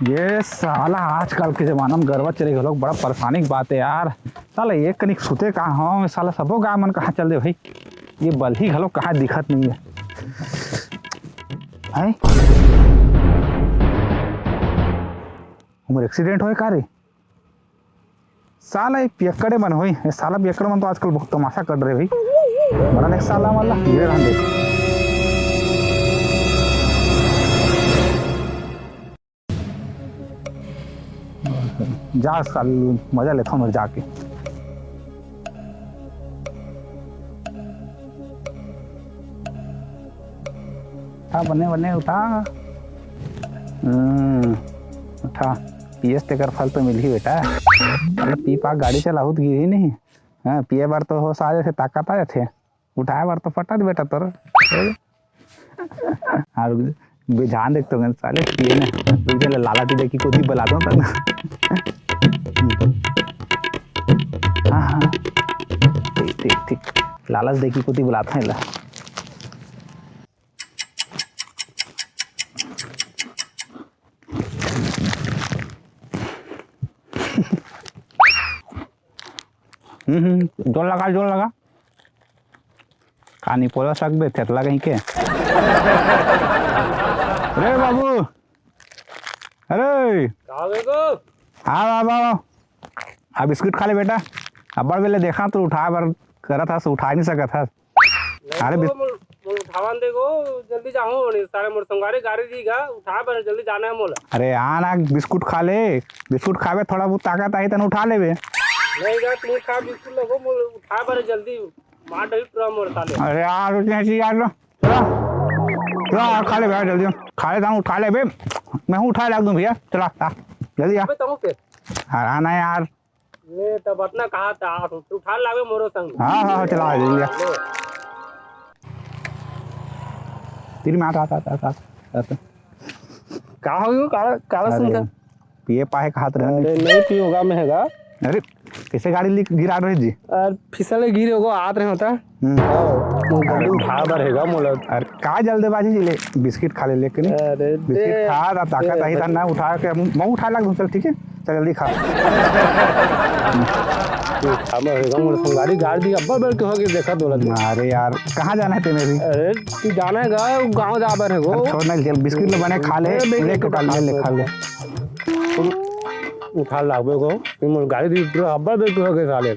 ये साला आजकल के जमाना में गरबा चले गए लोग बड़ा परेशानी की बात है यार। साला एक कनिक सुते कहाँ हो साला सबो गाय मन कहाँ चल दे भाई। ये बल्ही घलो कहाँ दिखत नहीं है, हैं? उमर एक्सीडेंट होए का रे? साला एक पियक्कड़े मन होई, ये साला पियक्कड़ मन तो आजकल बहुत तमाशा कर रहे भाई। मरन एक साला वाला ये रहने जा साल मजा लेता हूँ जाके। उठा बने बने उठा। उठा पीएस तेकर फल तो मिल ही बेटा। अरे पी पा गाड़ी चलाहू तो गिरी नहीं। हाँ पिए बार तो हो सारे थे ताकत आए थे, उठाए बार तो फटा बेटा तोर। और ध्यान देख तो साले पिए ने लाला टी देखी को बला दो तक। हाँ हाँ ठीक ठीक ठीक लालच देखी को बुलाता है ला। जोर लगा कहानी पोला सकबे थेतला कहीं के। अरे बाबू अरे हाँ बाबा हाँ बिस्कुट खा ले बेटा। अब वेले देखा तो उठा बार करा था उठा नहीं सका था। अरे उठावन देखो जल्दी जाऊं सारे मोर संगारे गाड़ी दीगा उठा पर जल्दी जाना है मोला। अरे आना बिस्कुट खा ले, बिस्कुट खावे थोड़ा बहुत ताकत आई तन उठा लेबे। नहीं गा तू खा बिस्कुट लगो मोर उठा पर जल्दी मार दही पूरा मोर साले। अरे यार ऐसी यार लो चला खा ले भैया जल्दी खा ले उठा ले बे। मैं हूँ उठा लग दूँ भैया चला जल्दी आ। आना यार ये तब अपना कहा था उठा लावे मोरो संग। हाँ हाँ चला जल्दी आ। तीन में आता का हो काला सुनता पिए पाए का हाथ रहने नहीं पी होगा मैं हैगा। अरे कैसे गाड़ी गिरा रहे जी? और फिसले गिरे होगा हाथ रहे होता गाड़ी उठा बर हैगा मोला। अरे का जल्दबाजी ले बिस्किट खा ले लेकिन बिस्किट खा ताकत आई था ना उठा के मैं उठा लग दूं। चल ठीक है चल जल्दी खा। गाड़ी गाड़ी अब्बा बैठ के होगे देखा दौलत। अरे यार कहाँ जाना है तेरे भी? अरे तू जाना है गाँव जा बर है छोड़ना चल बिस्किट बने खा ले ले खा ले उठा लागबे को गाड़ी अब्बा बैठ के होगे साले।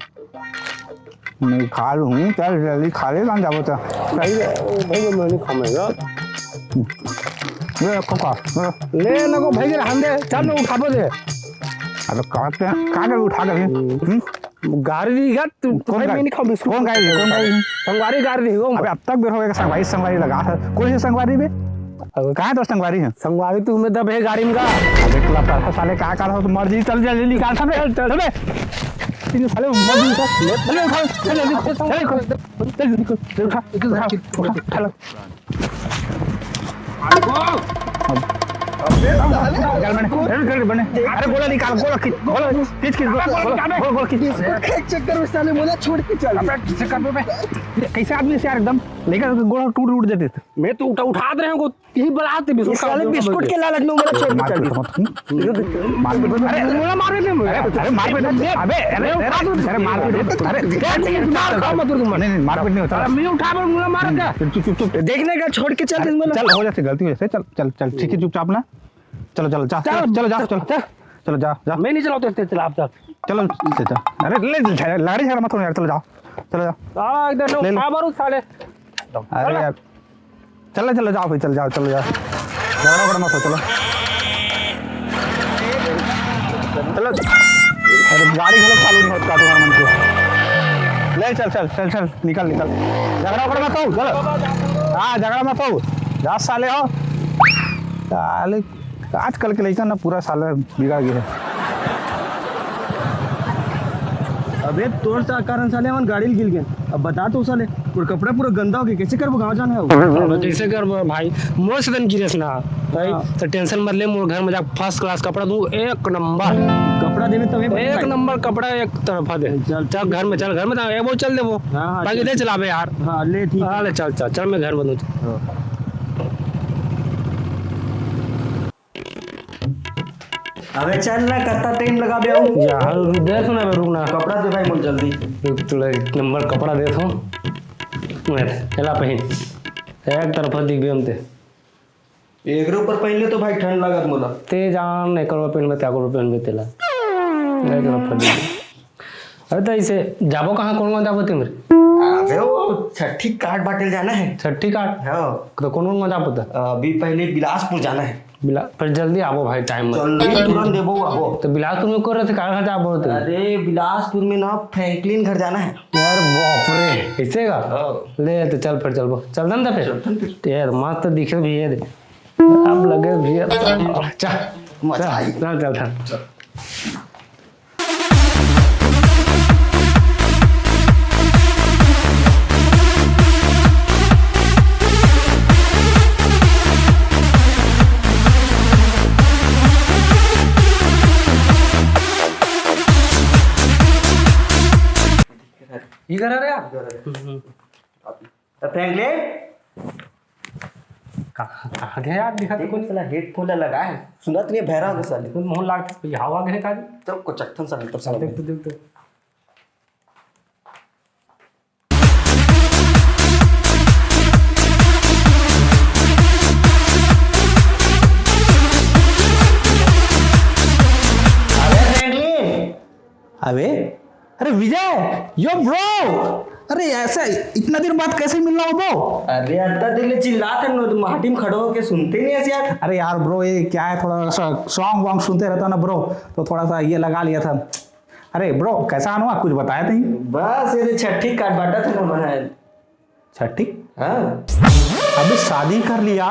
नहीं खा लूँ चल जल्दी खा ले कहाँ जाबो तो सही भाई मैं नहीं खाऊंगा ले खा ले लगो भाई के हम दे चल मैं उठाबो दे। अरे का उठा के गाड़ी दीगा तू भाई मैं नहीं खाऊं बिस्कुट। कौन गाड़ी संगवारी गाड़ी दी हो अबे अब तक बेर हो गया संगवारी लगा था कौन सी संगवारी बे? कहाँ है तो संगवारी है? संगवारी तू में दब है गाड़ी में का। अबे तू अब साले का कर हो तो मर्जी चल जल्दी निकाल चल बे तीन साले मर्जी चल खा चल जल्दी खा अरे गोला निकाल गोला खींच चक्कर में साले बोला छोड़ के चल। कैसे आदमी से यार एकदम लेकर गोला टूट जाते थे। मैं तो उठा दे रहे यही बढ़ाते बिस्कुट के लालच में छोड़ के चल। अरे मार नहीं होता मैं उठा मार चुप देखने का छोड़ के चल हो जाते गलती वैसे चल ठीक है चुपचाप ना चलो जा मैं नहीं चलाता चला आप चलो अरे लड़ी झगड़ा मत यार चलो जाओ इधर मारू साले। अरे यार चलो जाओ भाई चलो जाओ झगड़ा मत हो चलो अरे गाड़ी घलो चालू नहीं होता तुम्हारे मन को ले चल निकल झगड़ा मत हो चलो। हाँ झगड़ा मत हो जा साले हो साले आजकल के लड़का ना पूरा साल बिगड़ गया है। अबे तोर सा कारण साले मन गाड़ी गिल गए। अब बता तो साले पूरा कपड़ा पूरा गंदा हो गया कैसे करबो गांव जाना है कैसे करबो भाई मोर से दिन गिरेस ना भाई तो टेंशन मत ले मोर घर में जा फर्स्ट क्लास कपड़ा दूं एक नंबर कपड़ा देने तो एक नंबर कपड़ा एक तरफा दे। चल घर में वो चल दे वो बाकी दे चलाबे यार। हां ले ठीक है चल मैं घर में दूं। अबे चल ना, कितना टाइम लगा बे आऊं। यार देख ना रुकना, कपड़ा दे भाई मुझे जल्दी। तुला एक नंबर कपड़ा देता हूँ, चला पहन, एक तरफ दिख भी हमते एकरे ऊपर पहनले तो भाई ठंड लागत मोला। ते जान एक पहन में, त्या पहन में तेला एक तरफ दिख। अरे तो ऐसे जाबो कहाँ, कौन जाबो ते मेरे? अबे वो छठी काट बाटल जाना है। छठी काट, हाँ तो कौन जाबो था? अभी पहले बिलासपुर जाना है। फिर जल्दी आवो भाई, टाइम मत। जल्दी तुरंत देबो आबो। तो बिलासपुर में कर रहे थे, कहाँ जाबो थे? अरे बिलासपुर में ना फ्रैंकलिन घर जाना है। यार बाप रे, ऐसे का? ले तो चल फिर, चल चलता ना फिर यार, मस्त दिखे भी है, अब लगे भी है। चल चल चल। ये करा रे आप फ्रैंकलिन कहाँ गया यार, दिखा तो कौन साला हेडफोन लगा है, सुनत नहीं बहरा हो साले। मोहन लागते हवा गए का तो को चट्टन साले तो साले। देख तो अबे फ्रैंकलिन, अबे अरे विजय, यो ब्रो, अरे ऐसा इतना दिन बाद कैसे मिलना हो ब्रो? अरे अद्धा दिल चिल्लाते हैं तो माटी में खड़े होके सुनते नहीं ऐसे यार। अरे यार ब्रो, ये क्या है, थोड़ा सा सॉन्ग वॉन्ग सुनते रहता ना ब्रो, तो थोड़ा सा ये लगा लिया था। अरे ब्रो कैसा हुआ, कुछ बताया नहीं? बस ये छठी काट बाटा था ना बनाया। छठी? हाँ अभी शादी कर लिया,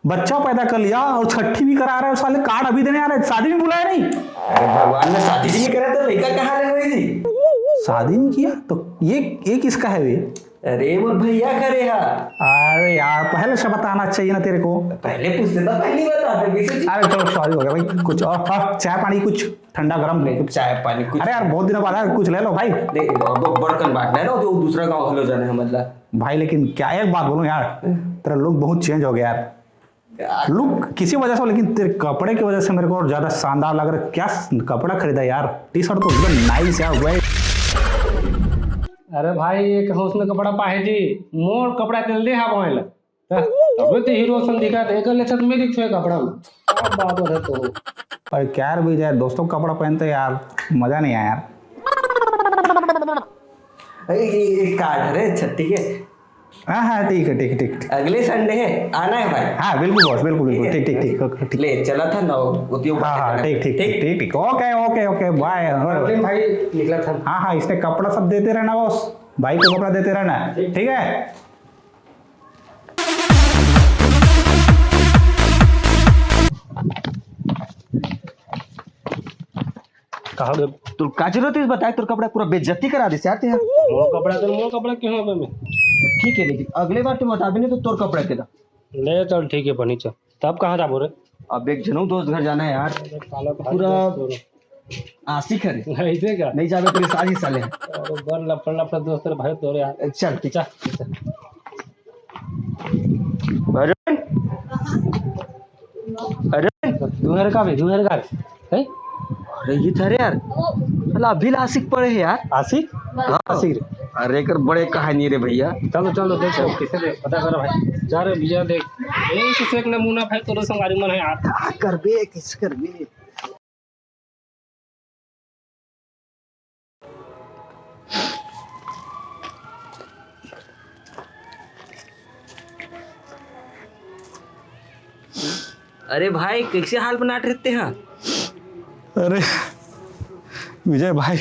बच्चा पैदा कर लिया और छठी भी करा रहा है साले, कार्ड अभी देने आ रहा है, शादी भी बुलाया नहीं? अरे भगवान ने शादी भी नहीं करा तो लड़का कहाँ ले हुई थी? शादी नहीं किया तो ये किसका है वे? अरे वो भैया करे हा। अरे यार पहले से बताना चाहिए ना तेरे को। पहले पूछते था, पहले बताते किसी चीज। अरे चलो सॉरी हो गया भाई, कुछ और चाय पानी कुछ ठंडा गरम ले कुछ। चाय पानी कुछ। अरे यार बहुत दिनों बाद आया, कुछ ले लो भाई। देख बर्तन बांटना है ना, जो दूसरा गाँव हलो जाना है मतलब। भाई लेकिन क्या एक बात बोलूं यार, तेरा लुक बहुत चेंज हो गया यार। लुक किसी वजह से हो, लेकिन तेरे कपड़े की वजह से मेरे को और ज्यादा शानदार लग रहा है। क्या कपड़ा खरीदा यार, टी शर्ट तो एकदम नाइस यार भाई। अरे भाई एक उसने कपड़ा पाहे जी, मोर कपड़ा तेल दे हा बोले तब तो हीरो सन दिखा थे, एक ले छत में दिख छे कपड़ा में, क्या बात है तो। और क्या यार भी जाए, दोस्तों का कपड़ा पहनते यार मजा नहीं आया यार। एक कार्ड है छठी के। हाँ हाँ ठीक है ठीक है ठीक है। अगले संडे है, आना है भाई। हाँ बिल्कुल बॉस, बिल्कुल बिल्कुल, ठीक ठीक ठीक ठीक। ले चला था ना वो। हाँ हाँ ठीक ठीक ठीक ठीक ठीक, ओके ओके ओके बाय। भाई निकला था। हाँ हाँ इसने कपड़ा सब देते रहना बॉस, भाई को कपड़ा देते रहना, ठीक है। कहा गए तू का जरूरत है बताए, तोर कपड़ा पूरा बेइज्जती करा दे चाहते हैं। मोर कपड़ा क्यों है में? ठीक है लेकिन अगले बार तुम बता भी नहीं तो तोर कपड़ा के दा। ले चल ठीक है बनी, चल तब कहाँ जा बोले? अब एक जनऊ दोस्त घर जाना है यार, पूरा आशिक है रे। ऐसे क्या? नहीं जावे तेरे साथ ही साले हैं। अरे बन लफड़ा दोस्त भाई तोरे यार। चल ठीक। चल अरुण, अरुण, दुहर का भी दुहर का है। अरे ये था रे यार, साला अभी आशिक पड़े है यार। आशिक? हाँ आशिक अरे कर बड़े कहानी रे भैया। चलो चलो देख किसे देख पता कर भाई, जा रे भैया देख एक से एक नमूना भाई तोरे संगारी मन है यार। क्या करबे किस करबे। अरे भाई कैसे हाल बनाट रहते हैं? अरे विजय भाई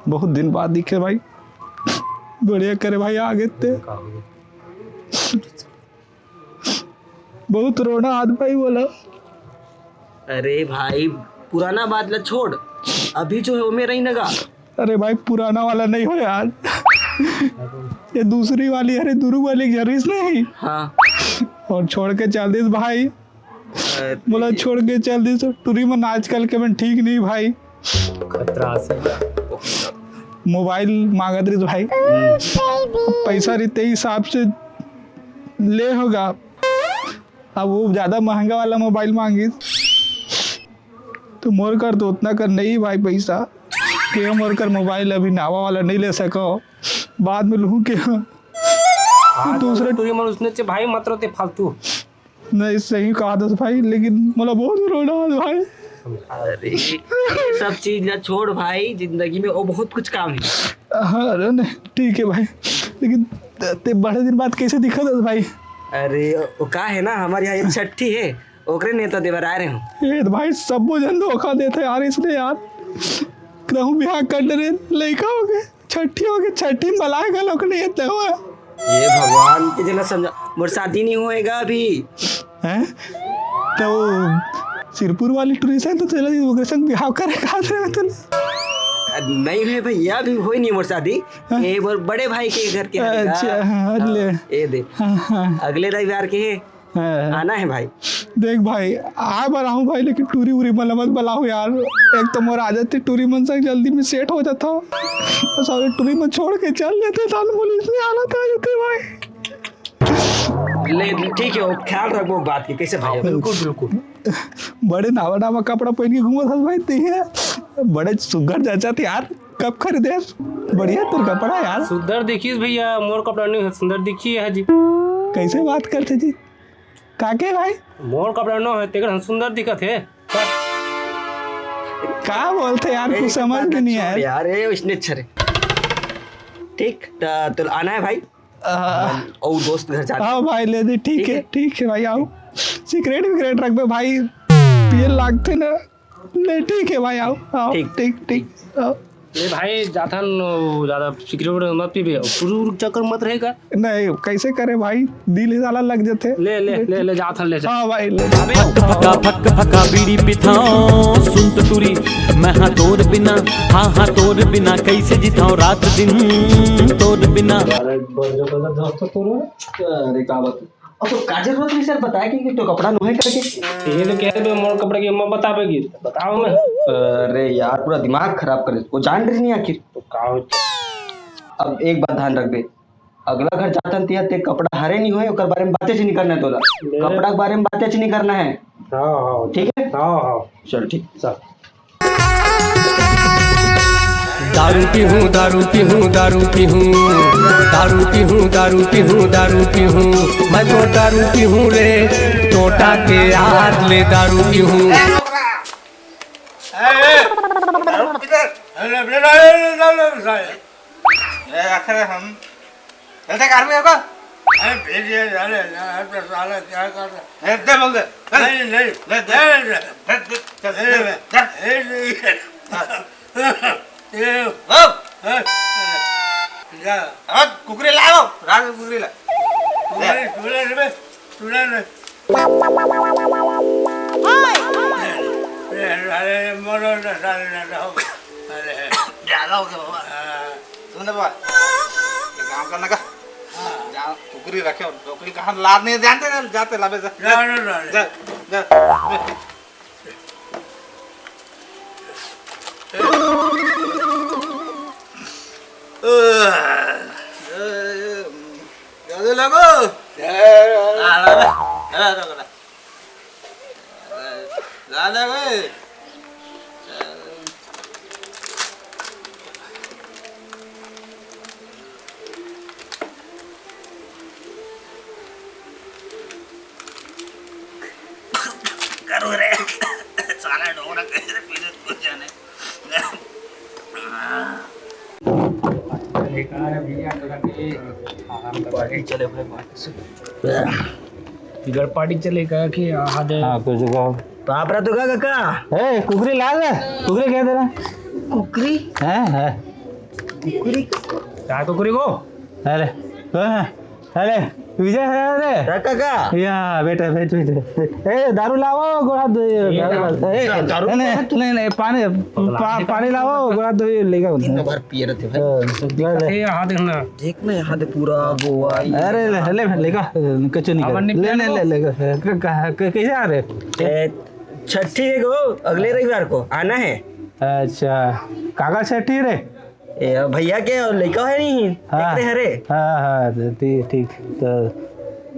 बहुत दिन बाद दिखे भाई, बढ़िया करे भाई, आगे थे बहुत रोना हाथ भाई बोला। अरे भाई पुराना बात ला छोड़, अभी जो है वो मेरा ही नगा। अरे भाई पुराना वाला नहीं हो यार, ये दूसरी वाली, अरे दुरू वाली सर्विस नहीं। हाँ और छोड़ के चल दिस भाई, बोला छोड़ के चल दिस टूरी में आजकल के मैं ठीक नहीं भाई। खतरा से मोबाइल मांगत रही भाई, पैसा रहते हिसाब से ले होगा, अब वो ज्यादा महंगा वाला मोबाइल मांगी तो मोर कर तो उतना कर नहीं भाई पैसा के मोर कर मोबाइल अभी नावा वाला नहीं ले सको बाद में लूँ के दूसरे टूरी मन उसने चे भाई मत रोते फालतू। नहीं सही कहा था भाई लेकिन मतलब बहुत रोना है भाई। अरे ये सब चीज ना छोड़ भाई, जिंदगी में और बहुत कुछ काम है। हाँ अरे नहीं ठीक है भाई लेकिन ते बड़े दिन बाद कैसे दिखा था भाई? अरे वो का है ना हमारे यहाँ एक छठी है, ओकरे नेता देवर आ रहे हो। ये तो भाई सब जन धोखा देते यार इसलिए यार कहूँ बिहार कर रहे लड़का हो गए छठी में बलाएगा लोग नहीं इतने हुआ ये भगवान के जना समझा, मोर शादी नहीं होएगा अभी। हैं तो सिरपुर वाली टूरिस्ट तो चला जी ओकरे संग बिहार करेगा तो नहीं है भैया, अभी हो ही नहीं मोर शादी। ये मोर बड़े भाई के घर के रहेगा। अच्छा हाँ ले ये दे अगले रविवार के है, आना है भाई। देख भाई आ बार आऊँ भाई लेकिन टूरी उरी मला मत बलाओ यार, एक तो मोर आदत थी टूरी मन से जल्दी में सेट हो जाता तो सारे टूरी मन छोड़ के चल लेते थाने पुलिस में आना था जाते भाई। ले ठीक है, वो ख्याल रखो बात की कैसे भाई। बिल्कुल बिल्कुल। बड़े नावा नावा कपड़ा पहन के घूमत हस भाई ते बड़े सुगर जचा थे यार, कब खरीदे बढ़िया तेरे कपड़ा यार। सुंदर देखिए भैया, मोर कपड़ा नहीं है सुंदर दिखिए है जी। कैसे बात करते जी काके भाई? मोर कपड़ा न है तेकर सुंदर दिखत है। क्या बोलते यार कुछ समझ में नहीं आया यार। ये उसने छरे ठीक तो आना है भाई। और दोस्त घर जाते। हाँ भाई ले दे ठीक है भाई आओ। सिगरेट विगरेट रख बे भाई पिए लागते ना। ले ठीक है भाई आओ आओ ठीक आओ। ले भाई जाथन ज्यादा सिगरेट मत पीबे, पुरूर चक्कर मत रहेगा। नहीं कैसे करे भाई दिल ही साला लग जाते। ले ले ले ले जाथन ले जा। हाँ भाई ले फक फका बीड़ी पिथाओ सुन तो टूरी मैं हाँ तोर बिना हाँ तोर बिना कैसे जिताओ रात दिन तोर बिना। अरे का बात अब तो का जरूरत नहीं सर, बताया कि तो कपड़ा नुहे करके ये तो कह दे मोर कपड़ा की अम्मा बतावेगी बताओ मैं। अरे यार पूरा दिमाग खराब कर दे, वो जान रही नहीं आखिर। तो का होता अब एक बात ध्यान रख बे, अगला घर जाता तिया ते कपड़ा हरे नहीं होए, ओकर बारे में बातें नहीं करना है तोला। कपड़ा के बारे में बातें नहीं करना है। हां ठीक है हां चल ठीक चल। दारू पी हूँ दारू पी हूँ दारू पी हूँ दारू पी हूँ दारू पी हूँ दारू पी हूँ मैं तो दारू पी हूँ रे टोटा के याद ले दारू पी हूँ। कुकरी लाओ राग कुकरी ला तुमने बाबा काम करने का कुकरी रखे कुकरी कहाँ लाद नहीं जानते ना जाते लाभे जा लगो करो रे साला ढोरा कैसे पीने कुछ जाने इधर पार्टी चलेगा कि हाथ हाँ कुछ कहो पापरा तो काका ए कुकरी ला दे कुकरी कह देना कुकरी है कुकरी क्या कुकरी को अरे अरे विजय है अरे काका या बेटा बैठ ए दारू लाओ गोड़ा दो नहीं पानी लाओ गोड़ा दो लेगा दिन भर पिए रहते भाई। ये हाथ देखना देख ना यहाँ पूरा गोवा। अरे ले लेगा कचो नहीं ले कैसे आ रहे? छठी है गो, अगले रविवार को आना है। अच्छा काका छठी रे भैया के लड़का है नहीं हरे। हाँ ठीक तो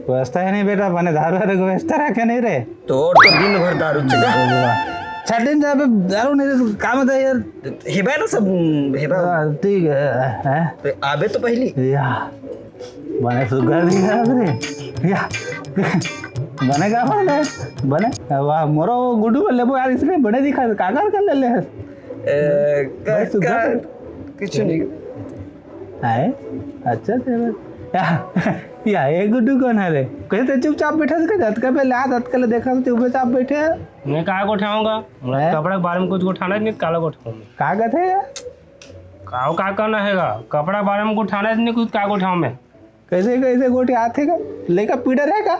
व्यवस्था है नहीं बेटा बने दारू वाले व्यवस्था रखे नहीं रे तो दिन भर दारू छाटीन जा बे दारू नहीं काम होता है यार हेबा ना सब हेबा ठीक है आबे तो पहली या बने सुगर दिया रे या बने का बने बने वाह मोरो गुडू को लेबो यार इसने बड़े दिखा काकर कर ले कुछ नहीं है अच्छा तेरे या ये गुड्डू कौन है रे कैसे चुपचाप बैठे थे झटका पे ला झटका देखा तो चुपचाप बैठे हैं मैं कहाँ को उठाऊंगा कपड़े के बारे में कुछ को उठाना नहीं काला को उठाऊंगा का कहते हैं काओ का करना हैगा कपड़ा बारे में को उठाना नहीं कुछ का को उठाऊं मैं कैसे कैसे गोटी हाथे का लेकर पीड़े रहेगा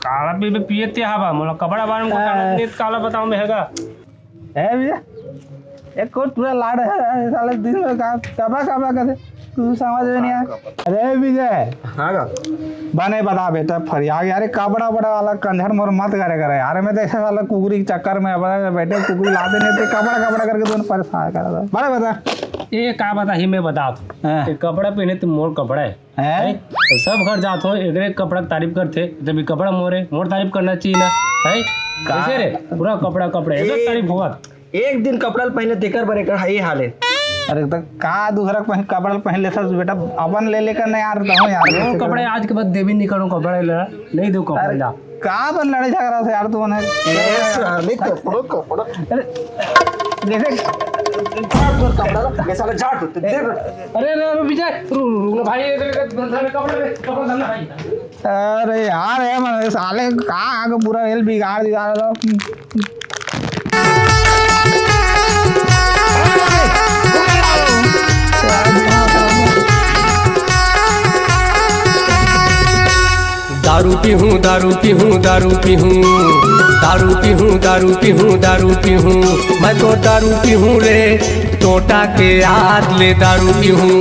काला पी पिए ते हवा मतलब कपड़ा बारे में को उठाना नहीं काला बताऊं मैं हैगा है भैया एक कोट पूरा लाड़ है साले दिन में कबा कबा करते तू समझ में नहीं आया अरे विजय हाँ का बने बता बेटा फरियाग यार कपड़ा बड़ा वाला कंधर मोर मत करे करे यार मैं तो ऐसा वाला कुकुरी के चक्कर में अपना बैठे कुकुरी लाते नहीं थे कपड़ा करके दोनों परेशान कर रहा बड़ा बता ये का बता ही मैं बता हाँ। कपड़ा पहने तो मोर कपड़ा है तो सब घर जात हो एक कपड़ा की तारीफ करते जब भी कपड़ा मोर तारीफ करना चाहिए ना है कैसे रे पूरा कपड़ा तारीफ हुआ एक दिन कपड़ा पहले देकर बने कर ये हाल है अरे तो का दूसरा कपड़ा पहन ले सब बेटा अपन ले लेकर नहीं यार यार कपड़े आज के बाद देवी नहीं करूँ कपड़ा नहीं दो कपड़ा कहाँ पर लड़े झगड़ा से यार तू अरे विजय भाई अरे यार है मन साले कहाँ आगे पूरा रेल बिगाड़ दिया दारू पीहूं दारू पीहूं दारू पीहूं दारू पीहूं दारू पीहूं दारू पीहूं मैं तो दारू पीहूं रे टोटा के याद ले दारू पीहूं